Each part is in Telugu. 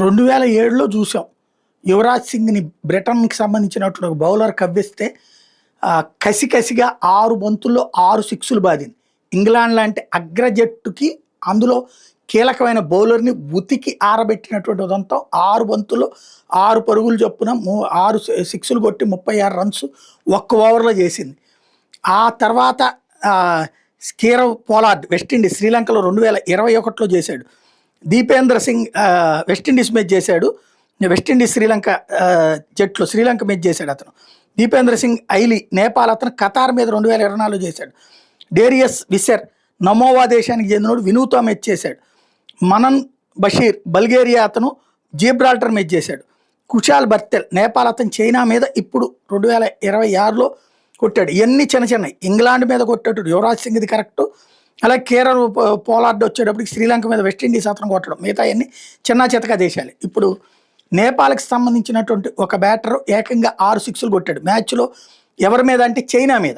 2007లో చూసాం. యువరాజ్ సింగ్‌ని బ్రిటన్‌కి సంబంధించినటువంటి ఒక బౌలర్ కవ్విస్తే కసిగా 6 బంతుల్లో 6 సిక్సులు బాదింది. ఇంగ్లాండ్ లాంటి అగ్ర జట్టుకి అందులో కీలకమైన బౌలర్‌ని ఉతికి ఆరబెట్టినటువంటి ఉదంతం 6 బంతుల్లో 6 పరుగులు చొప్పున 6 సిక్సులు కొట్టి 36 రన్స్ ఒక్క ఓవర్‌లో చేసింది. ఆ తర్వాత కీరవ్ పోలార్డ్ వెస్టిండీస్ శ్రీలంకలో 2021లో చేశాడు. దీపేంద్ర సింగ్ వెస్టిండీస్ మీద చేశాడు. వెస్టిండీస్ శ్రీలంక జట్లో శ్రీలంక మీద చేశాడు అతను. దీపేంద్ర సింగ్ ఐలీ నేపాల్ అతను ఖతార్ మీద 2024లో చేశాడు. డేరియస్ విసెర్ నమోవా దేశానికి చెందినోడు వినూతో మీద చేశాడు. మనన్ బషీర్ బల్గేరియా అతను జీబ్రాల్టర్ మీద చేశాడు. కుషాల్ బర్తెల్ నేపాల్ అతను చైనా మీద ఇప్పుడు 2026లో కొట్టాడు. ఇవన్నీ చిన్నవి. ఇంగ్లాండ్ మీద కొట్టాడు యువరాజ్ సింగ్ది కరెక్టు. అలాగే కేరళ పోలార్డ్ వచ్చేటప్పటికి శ్రీలంక మీద వెస్టిండీస్ అతను కొట్టడం, మిగతా అన్ని చిన్న చితక దేశాలు. ఇప్పుడు నేపాల్కి సంబంధించినటువంటి ఒక బ్యాటర్ ఏకంగా 6 సిక్సులు కొట్టాడు మ్యాచ్లో. ఎవరి మీద అంటే చైనా మీద.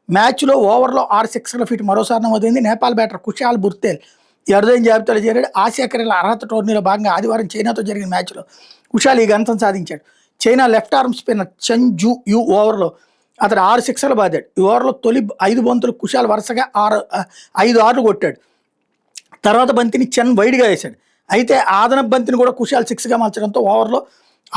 మ్యాచ్లో ఓవర్లో 6 సిక్స్ల ఫీట్ మరోసారి నమోదైంది. నేపాల్ బ్యాటర్ కుషాల్ బుర్తేల్ ఈ అరుదైన జాబితాలో చేరాడు. ఆసియా క్రీడల అర్హత టోర్నీలో భాగంగా ఆదివారం చైనాతో జరిగిన మ్యాచ్లో కుషాల్ ఈ ఘనతం సాధించాడు. China left arm spinner Chen Zhu Yu ఓవర్లో అతను 6 సిక్స్లు బాదాడు. ఈ ఓవర్లో తొలి 5 బంతులు కుషాల్ వరుసగా 5 ఆర్లు కొట్టాడు. తర్వాత బంతిని చెన్ వైడ్గా వేశాడు. అయితే ఆదనపు బంతిని కూడా కుషాల్ 6గా మార్చడంతో ఓవర్లో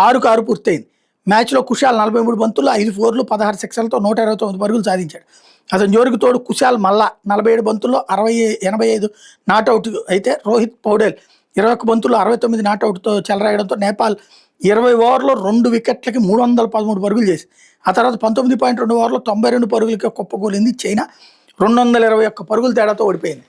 6కు 6 పూర్తయింది. మ్యాచ్లో కుషాల్ 43 బంతుల్లో 5 ఫోర్లు 16 సిక్స్లతో 129 పరుగులు సాధించాడు. అతని జోరుకు తోడు కుషాల్ మళ్ళా 47 బంతుల్లో 85 నాట్అవుట్. అయితే రోహిత్ పౌడేల్ 21 బంతుల్లో 69 నాట్అవుట్తో చెలరాయడంతో నేపాల్ 20 ఓవర్లో 2 వికెట్లకి 313 పరుగులు చేసి ఆ తర్వాత 19.2 ఓవర్లో 92 పరుగులకి కుప్పకూలింది. చైనా 221 పరుగుల తేడాతో ఓడిపోయింది.